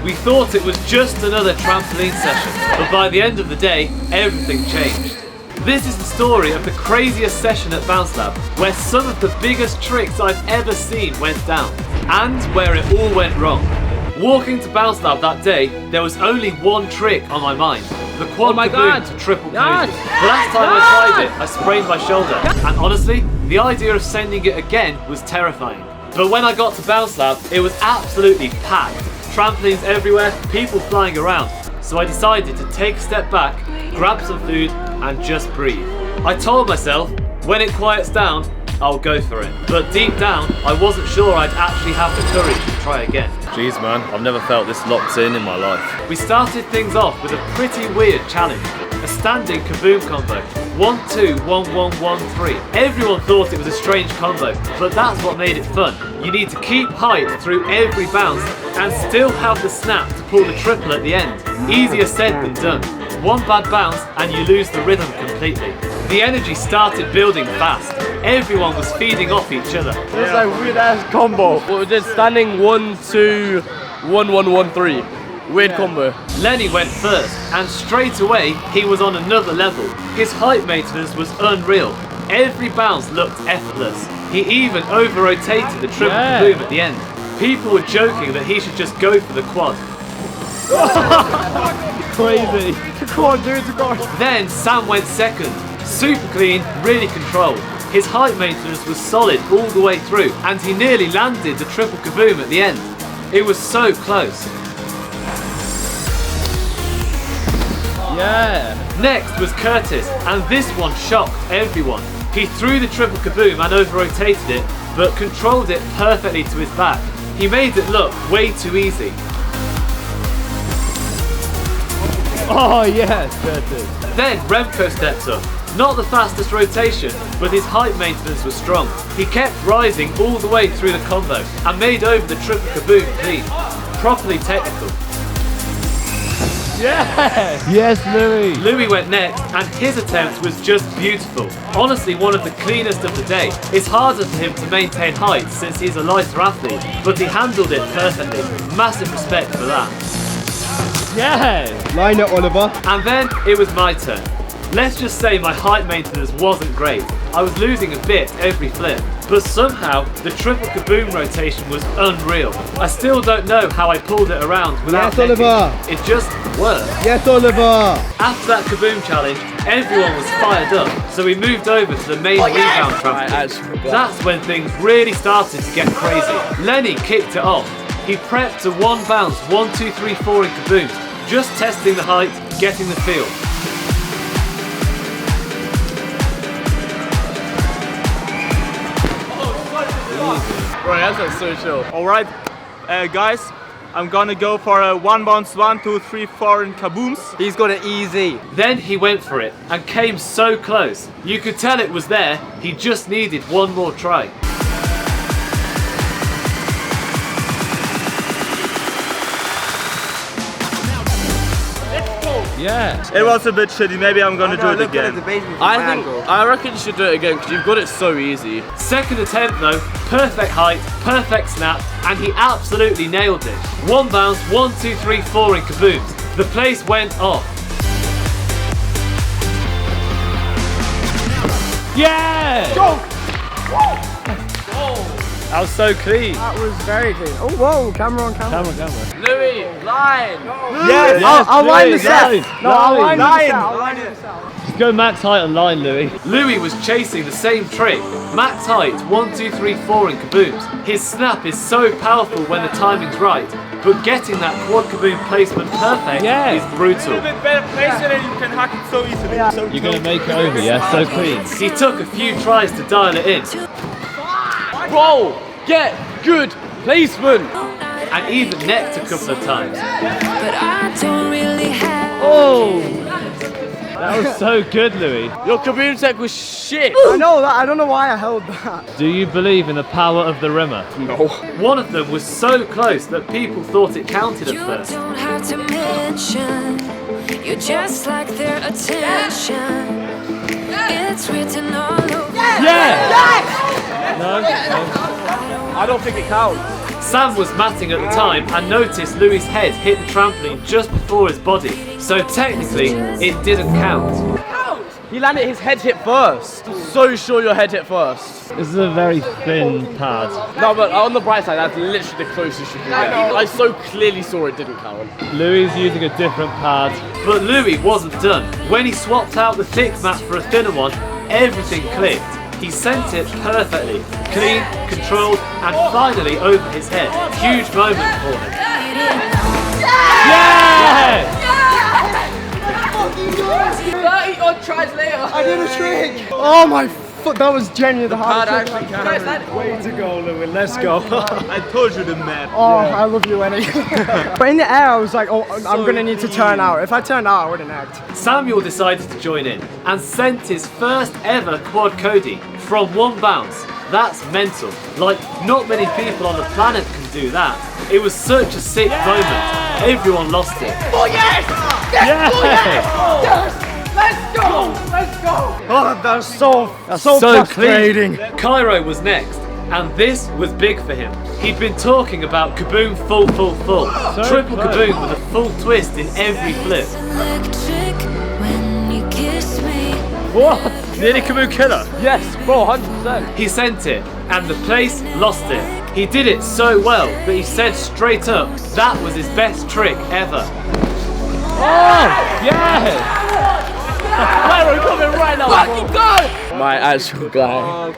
We thought it was just another trampoline session, but by the end of the day, everything changed. This is the story of the craziest session at Bouncelab, where some of the biggest tricks I've ever seen went down, and where it all went wrong. Walking to Bouncelab that day, there was only one trick on my mind. The quad kaboom to triple cody. The last time I tried it, I sprained my shoulder, and honestly, the idea of sending it again was terrifying. But when I got to Bouncelab, it was absolutely packed. Trampolines everywhere, people flying around. So I decided to take a step back, grab some food, and just breathe. I told myself, when it quiets down, I'll go for it. But deep down, I wasn't sure I'd actually have the courage to try again. Jeez man, I've never felt this locked in my life. We started things off with a pretty weird challenge. A standing kaboom combo. 1, 2, 1, 1, 1, 3. Everyone thought it was a strange combo, but that's what made it fun. You need to keep height through every bounce and still have the snap to pull the triple at the end. Easier said than done. One bad bounce and you lose the rhythm completely. The energy started building fast. Everyone was feeding off each other. It was a weird ass combo. We did standing 1, 2, 1, 1, 1, 3. Weird combo. Lenni went first, and straight away he was on another level. His height maintenance was unreal. Every bounce looked effortless. He even over-rotated the triple kaboom at the end. People were joking that he should just go for the quad. Crazy. Come on, dude, Then Sam went second. Super clean, really controlled. His height maintenance was solid all the way through, and he nearly landed the triple kaboom at the end. It was so close. Yeah. Next was Curtis, and this one shocked everyone. He threw the triple kaboom and over-rotated it, but controlled it perfectly to his back. He made it look way too easy. Oh yes, Curtis. Then Remco stepped up. Not the fastest rotation, but his height maintenance was strong. He kept rising all the way through the combo and made over the triple kaboom clean. Properly technical. Yes! Yes, Louis! Louis went next, and his attempt was just beautiful. Honestly, one of the cleanest of the day. It's harder for him to maintain height since he's a lighter athlete, but he handled it perfectly. Massive respect for that. Yeah! Line it, Oliver. And then it was my turn. Let's just say my height maintenance wasn't great. I was losing a bit every flip, but somehow the triple kaboom rotation was unreal. I still don't know how I pulled it around without Yes, Oliver. It just worked. Yes, Oliver. After that kaboom challenge, everyone was fired up, so we moved over to the main rebound trampoline. That's when things really started to get crazy. Lenni kicked it off. He prepped to one bounce, 1, 2, 3, 4 in kabooms, just testing the height, getting the feel. Right, that's so chill. Alright, guys, I'm gonna go for a 1 bounce, 1, 2, 3, 4 in kabooms. He's got it easy. Then he went for it and came so close. You could tell it was there, he just needed one more try. Yeah. It was a bit shitty, maybe I'm gonna do it again. I reckon you should do it again because you've got it so easy. Second attempt though, perfect height, perfect snap, and he absolutely nailed it. One bounce, 1, 2, 3, 4 in kabooms. The place went off. Yeah! Go! That was so clean. That was very clean. Oh, whoa, camera on camera. Louis, line! Yes! I'll line the Louis, set. line. No, I'll line the Line. set. I'll line the set. Just go max height and line, Louis. Louis was chasing the same trick. Max height, 1, 2, 3, 4 in kabooms. His snap is so powerful when the timing's right, but getting that quad kaboom placement perfect is A brutal. little bit better placement and you can hack it so easily. So You're gonna make it over, yeah? So clean. He took a few tries to dial it in, Roll! Get good placement! and even necked a couple of times. But I don't really have. Oh! That was so good, Louis. Your kaboom tech was shit! I know that. I don't know why I held that. Do you believe in the power of the rimmer? No. One of them was so close that people thought it counted at You first. don't have to mention. You just like their attention. It's written all over. Yeah! No? I don't think it counts. Sam was matting at the time and noticed Louis' head hit the trampoline just before his body, so technically it didn't count. He landed, his head hit first. I'm so sure your head hit first. This is a very thin pad. No, but on the bright side, that's literally the closest you can get. I so clearly saw it didn't count. Louis is using a different pad. But Louis wasn't done. When he swapped out the thick mat for a thinner one, everything clicked. He sent it perfectly, clean, controlled, and finally over his head. Huge moment for him. Yeah! 30 odd tries later. I did a trick. Oh my foot, that was genuinely the hardest trick. Way to go, Louis. Let's go. I told you the math. Oh, I love you, Lenni. But in the air, I was like, oh, I'm gonna need to turn out. If I turned out, I wouldn't act. Samuel decided to join in and sent his first ever quad cody from one bounce. That's mental. Like, not many people on the planet can do that. It was such a sick moment. Everyone lost it. Oh yes! Yeah! Yes! Let's go! Let's go! Oh, that's so So frustrating. clean. Kairo was next, and this was big for him. He'd been talking about kaboom full. Triple kaboom with a full twist in every flip. Electric when you kiss me. What? Nearly kaboom killer. Yes, bro, 100%. He sent it, and the place lost it. He did it so well that he said straight up that was his best trick ever. Oh! Yeah! Kairo coming right now. Fucking go! My actual guy.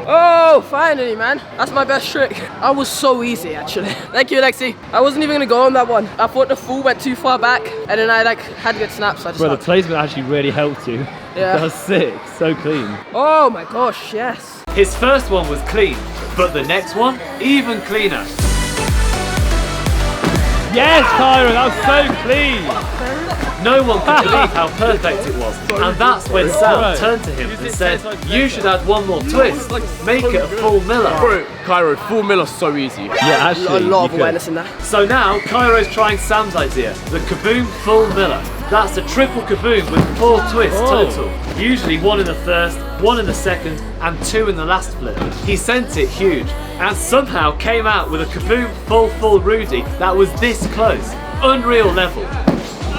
Oh, finally, man. That's my best trick. That was so easy, actually. Thank you, Aleksi. I wasn't even gonna go on that one. I thought the full went too far back, and then I had good snaps. So I just Bro, the hopped. placement actually really helped you. Yeah. That was sick. So clean. Oh my gosh, yes. His first one was clean, but the next one, even cleaner. Yes, Kairo, that was so clean. No one could believe how perfect it was, and that's when Sam turned to him and said, you should add one more twist, make it a full miller. Bro, Kairo, full miller's so easy. Yeah, actually. A lot of you could. awareness in that. So now, Kairo's trying Sam's idea, the kaboom full miller. That's a triple kaboom with 4 twists total. Usually 1 in the first, 1 in the second, and 2 in the last flip. He sent it huge, and somehow came out with a kaboom full Rudy that was this close. Unreal level.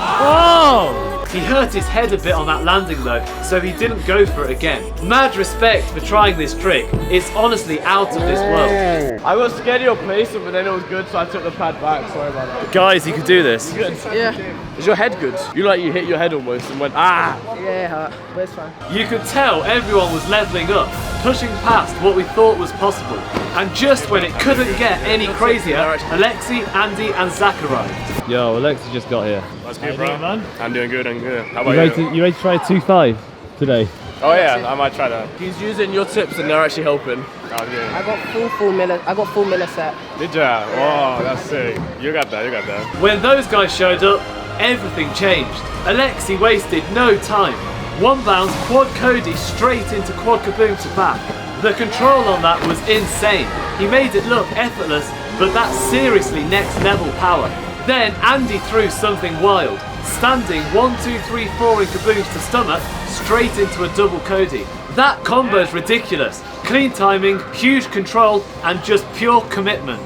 Oh! He hurt his head a bit on that landing though, so he didn't go for it again. Mad respect for trying this trick. It's honestly out of this world. I was scared of your placement, but then it was good, so I took the pad back. Sorry about that. Guys, you could do this. Yeah. Is your head good? You hit your head almost and went, ah! Yeah, it hurt, but it's fine. You could tell everyone was leveling up, pushing past what we thought was possible. And just when it couldn't get any crazier, Aleksi, Andy and Zach arrived. Yo, Aleksi just got here. That's good, bro. Man? I'm doing good. How You ready to try 2.5 today? Oh yeah, I might try that. He's using your tips and they're actually helping. I got full miller. I got full miller set. Good job. Oh, that's sick. You got that. When those guys showed up, everything changed. Aleksi wasted no time. One bounce, quad cody straight into quad kaboom to back. The control on that was insane. He made it look effortless, but that's seriously next level power. Then Andy threw something wild. Standing 1, 2, 3, 4 in kabooms to stomach, straight into a double cody. That combo's ridiculous. Clean timing, huge control, and just pure commitment.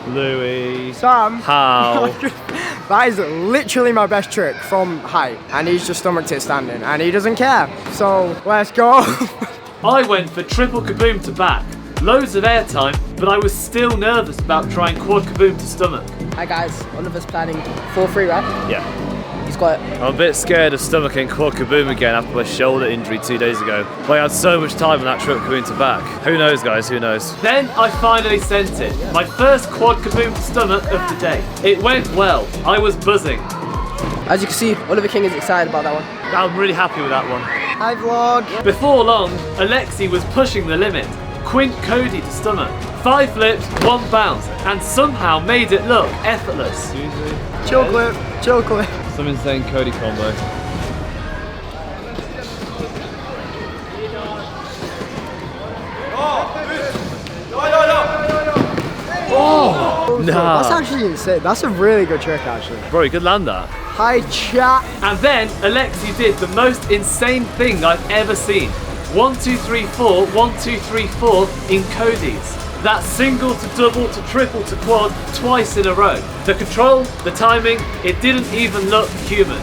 Louis. Sam. How? That is literally my best trick from height, and he's just stomached it standing, and he doesn't care. So let's go. I went for triple kaboom to back. Loads of airtime, but I was still nervous about trying quad kaboom to stomach. Hi guys, Oliver's planning 4-3, right? Yeah. He's got it. I'm a bit scared of stomaching quad kaboom again after my shoulder injury 2 days ago. But I had so much time on that trip kaboom to back. Who knows, guys? Who knows? Then I finally sent it. My first quad kaboom to stomach of the day. It went well. I was buzzing. As you can see, Oliver King is excited about that one. I'm really happy with that one. Hi vlog. Before long, Aleksi was pushing the limit. Quint cody to stomach. 5 flips, 1 bounce, and somehow made it look effortless. Chill clip. Some insane Cody combo. Oh! Nah. That's actually insane. That's a really good trick, actually. Bro, you could land that. Hi, chat. And then Aleksi did the most insane thing I've ever seen. 1, 2, 3, 4, 1, 2, 3, 4 in codies. That single to double to triple to quad twice in a row. The control, the timing, it didn't even look human.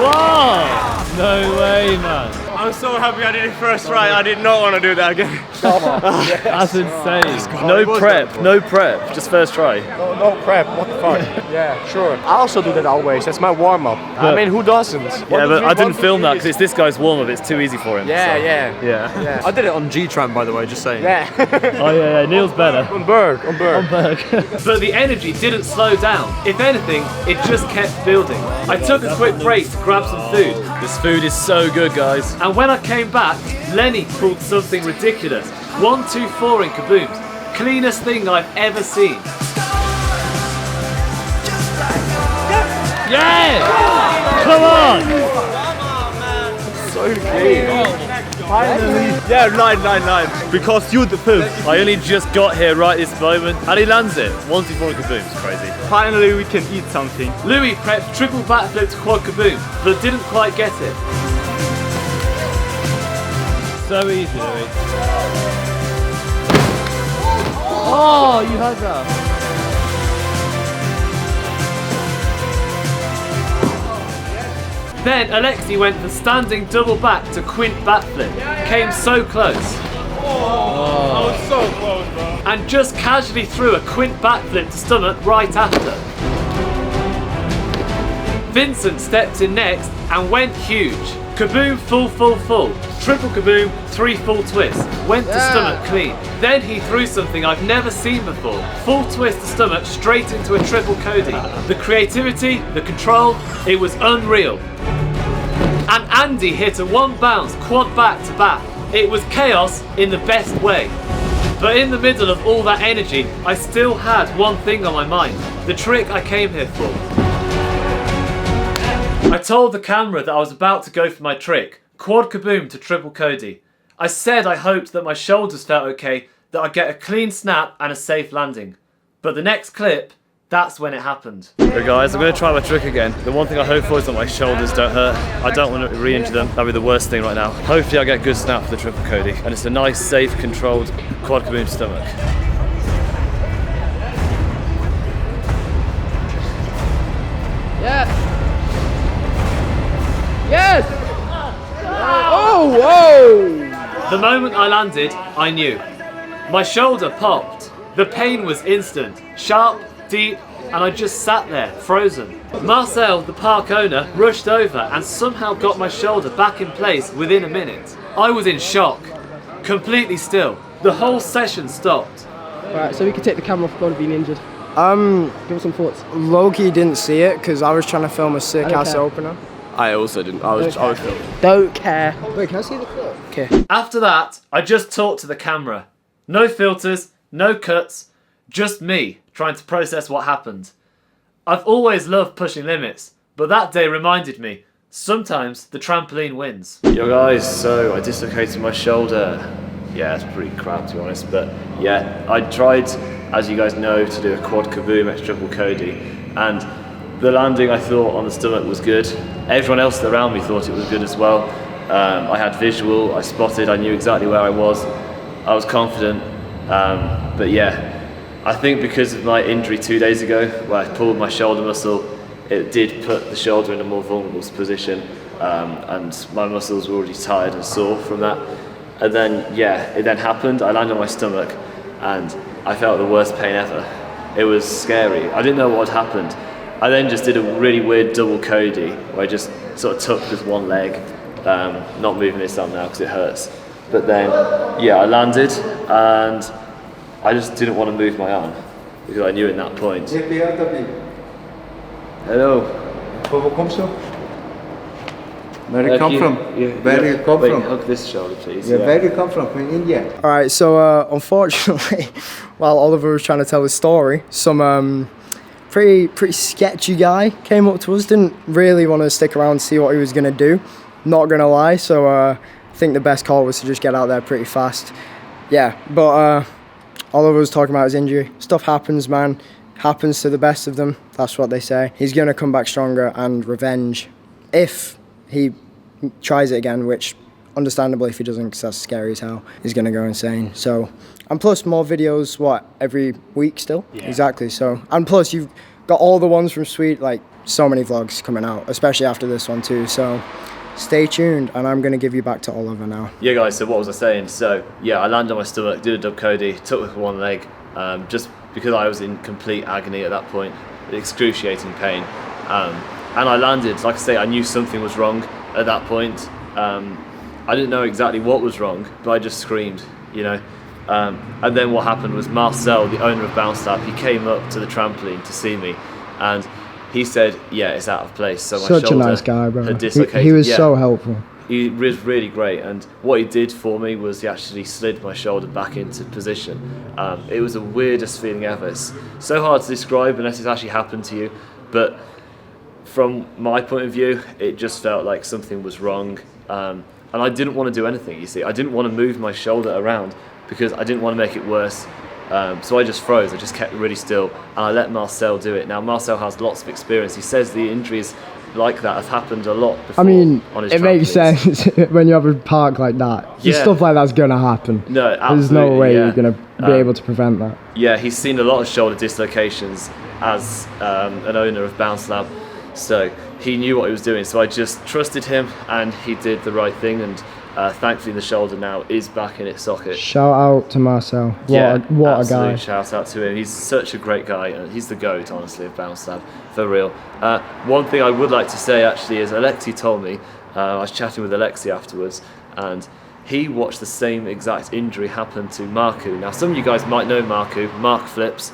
Wow! No way, man. I'm so happy I did it first try. I did not want to do that again. That's insane. No prep, just first try. No prep, what the fuck? Yeah, sure. I also do that always, that's my warm-up. I mean, who doesn't? Yeah, but I didn't film that because it's this guy's warm-up, it's too easy for him. Yeah. I did it on G-Tram, by the way, just saying. Yeah. Oh yeah, Neil's better. On Berg. But the energy didn't slow down. If anything, it just kept building. I took a quick break to grab some food. This food is so good, guys. And when I came back, Lenni pulled something ridiculous. 1, 2, 4 in kabooms. Cleanest thing I've ever seen. Yeah! Come on! So clean. Finally. Yeah, 9. Because you the film. I only just got here right this moment, and he lands it. 1, 2, 4 kabooms, crazy. Finally we can eat something. Louis prepped triple backflip to quad kaboom, but didn't quite get it. So easy, Louis. Oh, you had that. Then Aleksi went for standing double back to quint backflip. Came so close. I was so close, bro. And just casually threw a quint backflip to stomach right after. Vincent stepped in next and went huge. Kaboom, full. Triple kaboom, 3 full twists. Went to stomach clean. Then he threw something I've never seen before. Full twist to stomach straight into a triple cody. The creativity, the control, it was unreal. And Andy hit a 1 bounce quad back to back. It was chaos in the best way. But in the middle of all that energy, I still had one thing on my mind. The trick I came here for. I told the camera that I was about to go for my trick, quad kaboom to triple cody. I said I hoped that my shoulders felt okay, that I'd get a clean snap and a safe landing. But the next clip, that's when it happened. So guys, I'm going to try my trick again. The one thing I hope for is that my shoulders don't hurt. I don't want to re-injure them. That'd be the worst thing right now. Hopefully I get a good snap for the triple cody. And it's a nice, safe, controlled quad kaboom stomach. Yes! Yes! Oh, whoa! The moment I landed, I knew. My shoulder popped. The pain was instant, sharp, deep, and I just sat there, frozen. Marcel, the park owner, rushed over and somehow got my shoulder back in place within a minute. I was in shock, completely still. The whole session stopped. Alright, so we can take the camera off God being injured. Give us some thoughts. Loki didn't see it because I was trying to film a sick ass opener. I also didn't. I was filming. Don't care. Wait, can I see the clip? Okay. After that, I just talked to the camera. No filters, no cuts, just me trying to process what happened. I've always loved pushing limits, but that day reminded me, sometimes the trampoline wins. Yo guys, so I dislocated my shoulder. Yeah, it's pretty crap to be honest, but yeah, I tried, as you guys know, to do a quad kaboom x triple cody, and the landing I thought on the stomach was good. Everyone else around me thought it was good as well. I had visual, I spotted, I knew exactly where I was I was confident, but yeah, I think because of my injury 2 days ago, where I pulled my shoulder muscle, it did put the shoulder in a more vulnerable position, and my muscles were already tired and sore from that. And then, yeah, it then happened. I landed on my stomach, and I felt the worst pain ever. It was scary. I didn't know what had happened. I then just did a really weird double cody, where I just sort of took with one leg, not moving this arm now because it hurts. But then, yeah, I landed, and I just didn't want to move my arm because I knew at that point. Hello. Where you come from? Where you come from? Hug this shoulder, please. Yeah, where you come from? From India. All right, so unfortunately, while Oliver was trying to tell his story, some pretty sketchy guy came up to us. Didn't really want to stick around and see what he was gonna do. Not gonna lie. So I think the best call was to just get out there pretty fast. Yeah, but Oliver was talking about his injury. Stuff happens, man. Happens to the best of them. That's what they say. He's gonna come back stronger and revenge if he he tries it again, which understandably, if he doesn't, because that's scary as hell, he's going to go insane. So, and plus more videos, every week still? Yeah. Exactly. So, and plus you've got all the ones from Sweden, like so many vlogs coming out, especially after this one too. So stay tuned, and I'm going to give you back to Oliver now. Yeah, guys, so what was I saying? So, yeah, I landed on my stomach, did a dub Cody, took with one leg, just because I was in complete agony at that point, excruciating pain. And I landed, like I say, I knew something was wrong at that point. I didn't know exactly what was wrong, but I just screamed, you know. And then what happened was Marcel, the owner of Bouncelab, he came up to the trampoline to see me, and he said, yeah, it's out of place. So my Such shoulder a nice guy, bro. had dislocated. He was so helpful. He was really great, and what he did for me was he actually slid my shoulder back into position. It was the weirdest feeling ever. It's so hard to describe unless it's actually happened to you, but from my point of view, it just felt like something was wrong. And I didn't want to do anything, you see. I didn't want to move my shoulder around because I didn't want to make it worse. So I just froze, I just kept really still, and I let Marcel do it. Now, Marcel has lots of experience. He says the injuries like that have happened a lot before. I mean, on his it makes sense when you have a park like that. Yeah. Stuff like that's going to happen. No, absolutely. There's no way yeah. you're going to be able to prevent that. Yeah, he's seen a lot of shoulder dislocations as an owner of Bouncelab, so he knew what he was doing. So I just trusted him, and he did the right thing, and thankfully the shoulder now is back in its socket. Shout out to Marcel. What a guy. Shout out to him. He's such a great guy, and he's the GOAT, honestly, of Bouncelab, for real. One thing I would like to say actually is Aleksi told me, I was chatting with Aleksi afterwards, and he watched the same exact injury happen to Marku. Now, some of you guys might know Marku, Mark Flips.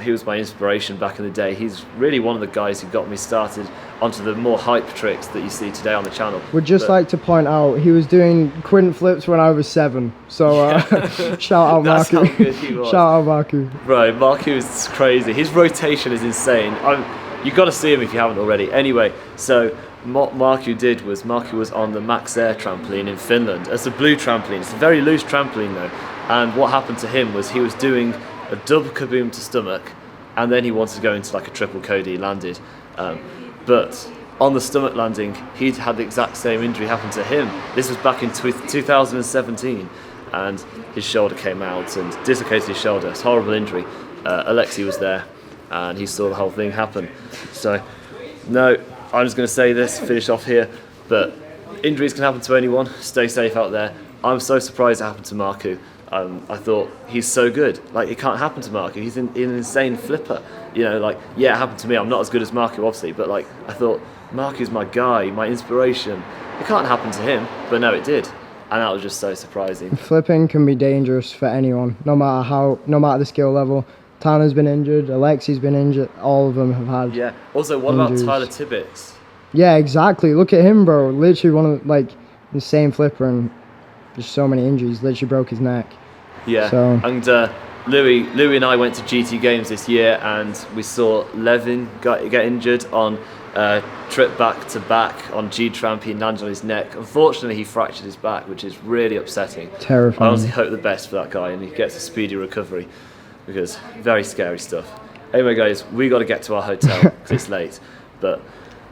He was my inspiration back in the day. He's really one of the guys who got me started onto the more hype tricks that you see today on the channel. Would just like to point out, he was doing quint flips when I was 7. So shout out That's Marku. how good he was. Shout out Marku. Right, Marku is crazy. His rotation is insane. You've got to see him if you haven't already. Anyway, so what Marku did was Marku was on the Max Air trampoline in Finland. It's a blue trampoline. It's a very loose trampoline though. And what happened to him was he was doing a double kaboom to stomach, and then he wanted to go into like a triple Cody, landed. But on the stomach landing, he'd had the exact same injury happen to him. This was back in 2017, and his shoulder came out and dislocated his shoulder. It's a horrible injury. Aleksi was there, and he saw the whole thing happen. So, no, I'm just going to say this, finish off here, but injuries can happen to anyone. Stay safe out there. I'm so surprised it happened to Marku. I thought, he's so good. Like, it can't happen to Marku. He's an insane flipper. You know, like, yeah, it happened to me. I'm not as good as Marku, obviously, but like, I thought, Marku's my guy, my inspiration. It can't happen to him, but no, it did. And that was just so surprising. Flipping can be dangerous for anyone, no matter the skill level. Tana's been injured, Aleksi's been injured, all of them have had. Yeah. Also, what injuries. about Tyler Tibbetts? Yeah, exactly. Look at him, bro. Literally one of, like, insane flipper, and just so many injuries. Literally broke his neck. Yeah. So. And Louis and I went to GT Games this year, and we saw Levin get injured on trip back to back on G-Tramp. He landed on his neck. Unfortunately, he fractured his back, which is really upsetting. Terrifying. I honestly hope the best for that guy, and he gets a speedy recovery, because very scary stuff. Anyway, guys, we got to get to our hotel because it's late. But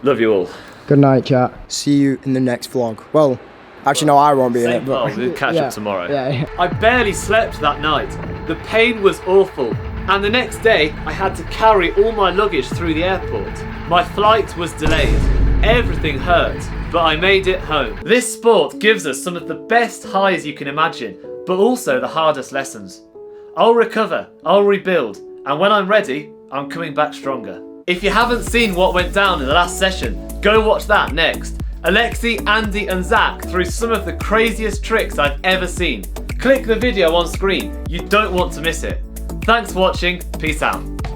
love you all. Good night, chat. See you in the next vlog. Well, actually, no, I won't be in it. But we'll catch up tomorrow. Yeah. I barely slept that night. The pain was awful. And the next day, I had to carry all my luggage through the airport. My flight was delayed. Everything hurt, but I made it home. This sport gives us some of the best highs you can imagine, but also the hardest lessons. I'll recover, I'll rebuild, and when I'm ready, I'm coming back stronger. If you haven't seen what went down in the last session, go watch that next. Aleksi, Andy and Zach threw some of the craziest tricks I've ever seen. Click the video on screen, you don't want to miss it. Thanks for watching, peace out.